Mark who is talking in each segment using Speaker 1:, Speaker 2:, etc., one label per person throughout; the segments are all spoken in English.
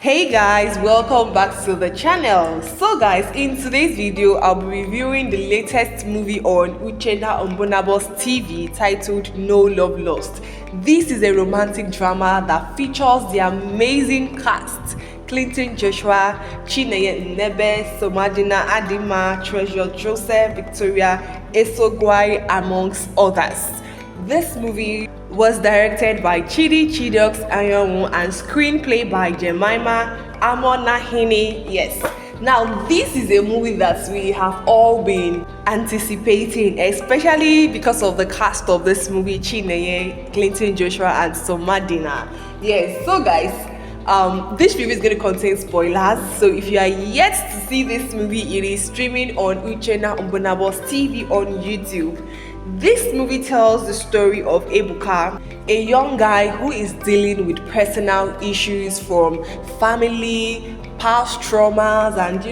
Speaker 1: Hey guys, welcome back to the channel. So guys, in today's video I'll be reviewing the latest movie on Uchenna Ombonabo's TV titled No Love Lost. This is a romantic drama that features the amazing cast: Clinton Joshua, Chinenye, Nnebe, Somadina, Adinma, Treasure Joseph, Victoria Esogwai, amongst others. This movie was directed by Chidi Chidox Ayonwu and screenplay by Jemima Amonahini. Yes. Now, this is a movie that we have all been anticipating, especially because of the cast of this movie: Chinenye, Clinton Joshua, and Somadina. Yes. So, guys, this review is going to contain spoilers, so if you are yet to see this movie, it is streaming on Uchenna Ombonabo's TV on YouTube. This movie tells the story of Ebuka, a young guy who is dealing with personal issues from family, past traumas, and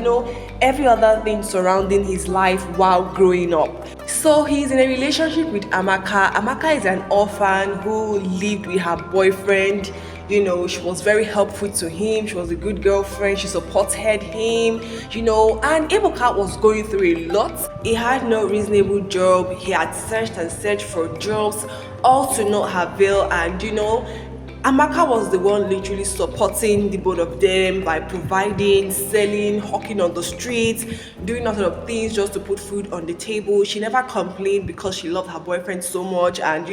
Speaker 1: every other thing surrounding his life while growing up. So he's in a relationship with Amaka. Amaka is an orphan who lived with her boyfriend. She was very helpful to him. She was a good girlfriend. She supported him, and Ebuka was going through a lot. He had no reasonable job. He had searched and searched for jobs, all to no avail. And Amaka was the one literally supporting the both of them by providing, selling, hawking on the streets, doing a lot of things just to put food on the table. She never complained because she loved her boyfriend so much, and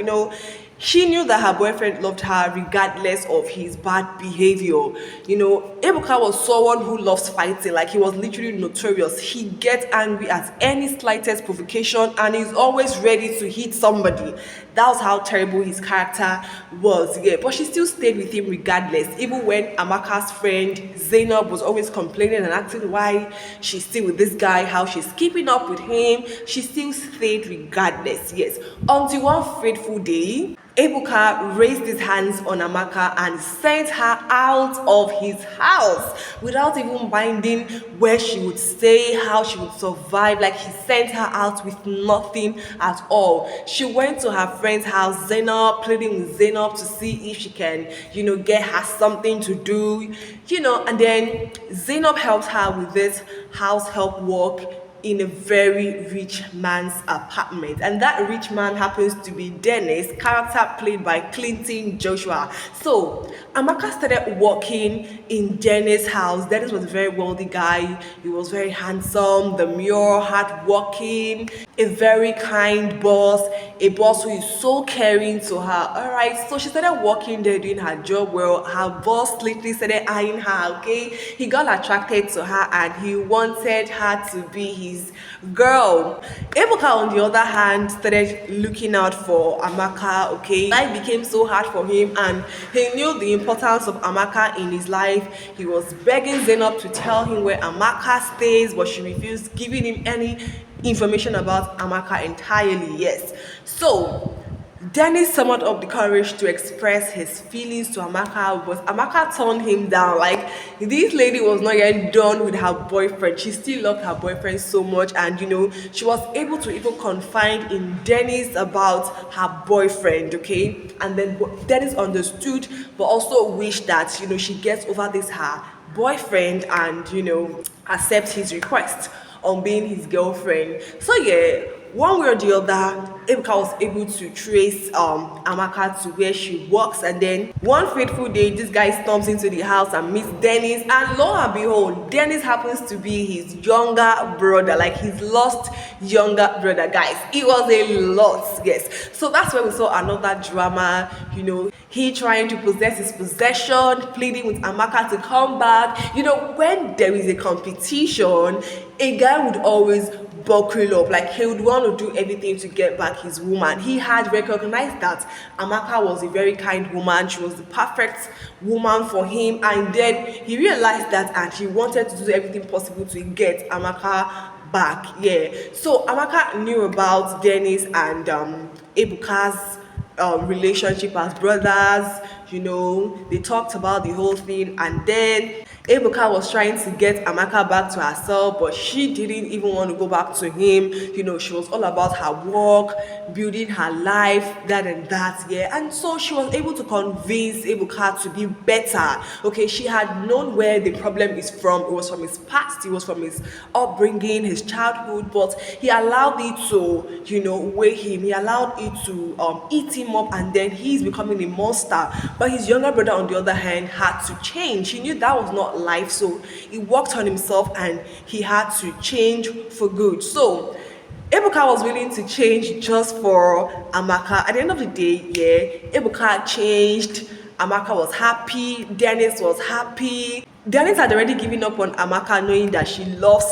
Speaker 1: she knew that her boyfriend loved her regardless of his bad behavior. Ebuka was someone who loves fighting. Like, he was literally notorious. He gets angry at any slightest provocation and is always ready to hit somebody. That was how terrible his character was. Yeah, but she still stayed with him regardless. Even when Amaka's friend Zainab was always complaining and asking why she's still with this guy, how she's keeping up with him, she still stayed regardless. Yes, until one fateful day, Ebuka raised his hands on Amaka and sent her out of his house without even minding where she would stay, how she would survive. Like, he sent her out with nothing at all. She went to her friend's house, Zainab, pleading with Zainab to see if she can, get her something to do, and then Zainab helped her with this house help work in a very rich man's apartment, and that rich man happens to be Dennis, character played by Clinton Joshua. So Amaka started working in Dennis' house. Dennis was a very wealthy guy. He was very handsome, demure, hardworking, a very kind boss, a boss who is so caring to her. All right, so she started working there, doing her job well. Her boss literally started eyeing her. Okay, he got attracted to her and he wanted her to be his girl. Ebuka, on the other hand, started looking out for Amaka. Okay, life became so hard for him and he knew the importance of Amaka in his life. He was begging Zainab to tell him where Amaka stays, but she refused giving him any information about Amaka entirely. Yes, so Dennis summoned up the courage to express his feelings to Amaka, but Amaka turned him down. Like, this lady was not yet done with her boyfriend. She still loved her boyfriend so much, and she was able to even confide in Dennis about her boyfriend. Okay, and then Dennis understood, but also wished that she gets over this her boyfriend and accept his request on being his girlfriend. So yeah, one way or the other, Ebuka was able to trace Amaka to where she works, and then one fateful day, this guy storms into the house and meets Dennis, and lo and behold, Dennis happens to be his younger brother, like his lost younger brother. Guys, it was a lot. Yes, so that's where we saw another drama. He trying to possess his possession, pleading with Amaka to come back. When there is a competition, a guy would always buckle up. Like, he would want to do everything to get back his woman. He had recognized that Amaka was a very kind woman. She was the perfect woman for him, and then he realized that and he wanted to do everything possible to get Amaka back. Yeah, so Amaka knew about Dennis and Ebuka's relationship as brothers. they talked about the whole thing, and then Ebuka was trying to get Amaka back to herself, but she didn't even want to go back to him. She was all about her work, building her life, that and that, yeah. And so she was able to convince Ebuka to be better. Okay, she had known where the problem is from. It was from his past, it was from his upbringing, his childhood, but he allowed it to, weigh him. He allowed it to eat him up, and then he's becoming a monster. But his younger brother, on the other hand, had to change. He knew that was not life, so he worked on himself and he had to change for good. So Ebuka was willing to change just for Amaka. At the end of the day, yeah, Ebuka changed. Amaka was happy. Dennis was happy. Dennis had already given up on Amaka, knowing that she loves,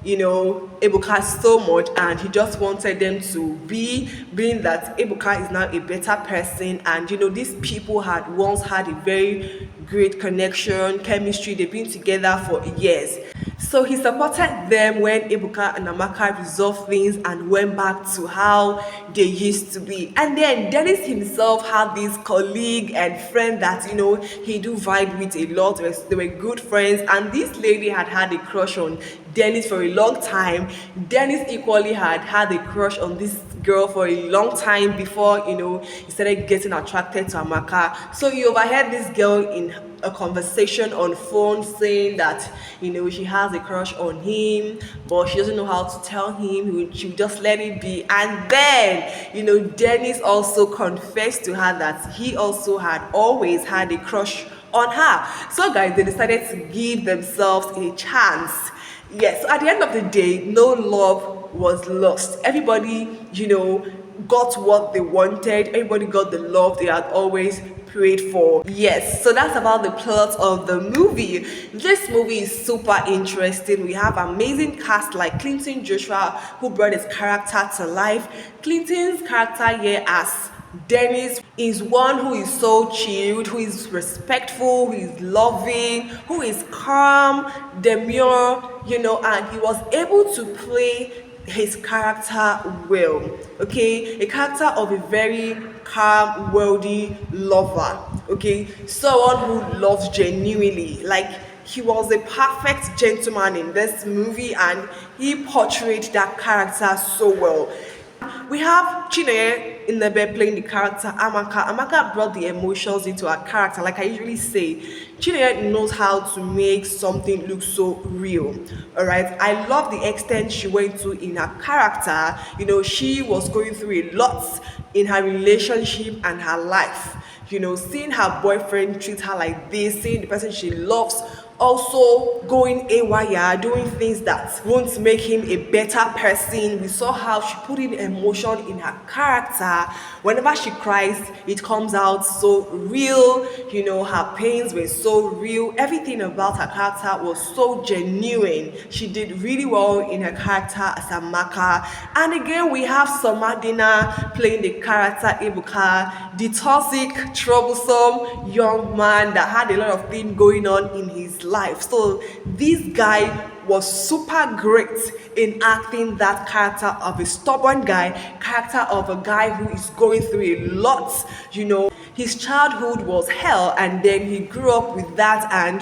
Speaker 1: Ebuka so much, and he just wanted them to being that Ebuka is now a better person. And these people had once had a very great connection, chemistry. They've been together for years. So he supported them when Ebuka and Amaka resolved things and went back to how they used to be. And then Dennis himself had this colleague and friend that, he do vibe with a lot. They were good friends. And this lady had had a crush on Dennis for a long time. Dennis equally had had a crush on this girl for a long time before, he started getting attracted to Amaka. So he overheard this girl in a conversation on phone saying that she has a crush on him, but she doesn't know how to tell him. She would just let it be. And then Dennis also confessed to her that he also had always had a crush on her. So guys, they decided to give themselves a chance. Yes, so at the end of the day, no love was lost. Everybody got what they wanted. Everybody got the love they had always prayed for. Yes, so that's about the plot of the movie. This movie is super interesting. We have amazing cast like Clinton Joshua, who brought his character to life. Clinton's character here as Dennis is one who is so chilled, who is respectful, who is loving, who is calm, demure, and he was able to play his character well. Okay, a character of a very calm, wealthy lover. Okay, someone who loves genuinely. Like, he was a perfect gentleman in this movie, and he portrayed that character so well. We have Chinenye Nnebe playing the character Amaka. Amaka brought the emotions into her character. Like I usually say, Chinenye knows how to make something look so real. Alright, I love the extent she went to in her character. She was going through a lot in her relationship and her life. Seeing her boyfriend treat her like this, seeing the person she loves also going AWR, doing things that won't make him a better person. We saw how she put in emotion in her character. Whenever she cries, it comes out so real. Her pains were so real. Everything about her character was so genuine. She did really well in her character as Amaka. And again, we have Somadina playing the character Ebuka, the toxic, troublesome young man that had a lot of things going on in his life. So this guy was super great in acting that character of a stubborn guy, character of a guy who is going through a lot. His childhood was hell, and then he grew up with that, and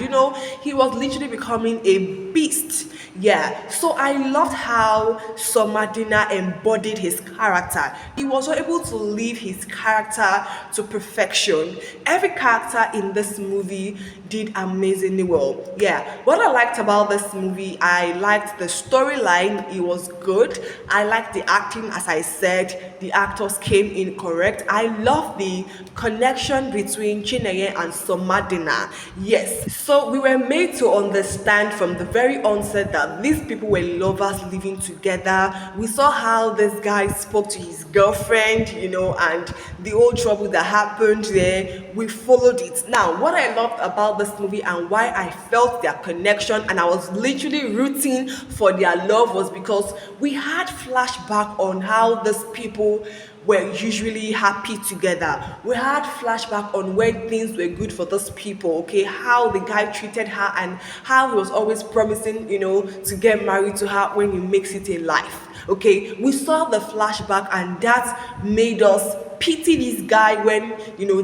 Speaker 1: he was literally becoming a beast. Yeah, so I loved how Somadina embodied his character. He was able to live his character to perfection. Every character in this movie did amazingly well. Yeah, what I liked about this movie, I liked the storyline. It was good. I liked the acting. As I said, the actors came in correct. I love the connection between Chinenye and Somadina. Yes, so we were made to understand from the very onset that these people were lovers living together. We saw how this guy spoke to his girlfriend, and the old trouble that happened there. We followed it. Now, what I loved about this movie and why I felt their connection and I was literally rooting for their love was because we had flashback on how these people were usually happy together. We had flashback on when things were good for those people, okay? How the guy treated her and how he was always promising, to get married to her when he makes it in life, okay? We saw the flashback and that made us pity this guy when,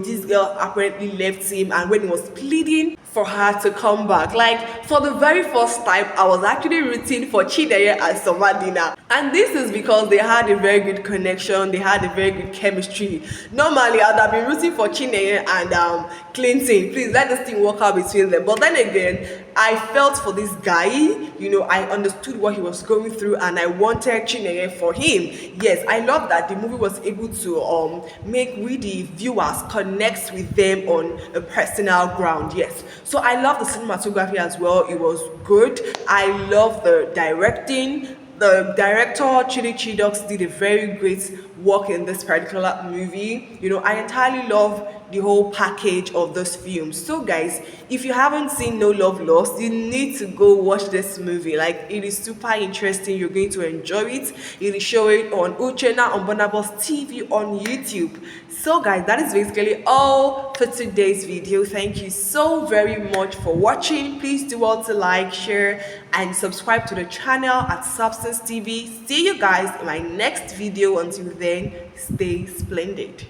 Speaker 1: this girl apparently left him, and when he was pleading for her to come back. Like, for the very first time, I was actually rooting for Chinenye and Somadina. And this is because they had a very good connection, they had a very good chemistry. Normally, I'd have been rooting for Chinenye and Clinton. Please let this thing work out between them. But then again, I felt for this guy, I understood what he was going through, and I wanted Chinenye for him. Yes, I love that the movie was able to make we the viewers connect with them on a personal ground. Yes, so I love the cinematography as well. It was good. I love the directing. The director Chidi Docs did a very great work in this particular movie. I entirely love the whole package of this film. So guys, if you haven't seen No Love Lost, you need to go watch this movie. Like, it is super interesting. You're going to enjoy it. It is showing on Uchenna Ombonabos TV on YouTube. So guys, that is basically all for today's video. Thank you so very much for watching. Please do all to like, share, and subscribe to the channel at Substance TV. See you guys in my next video. Until then, stay splendid.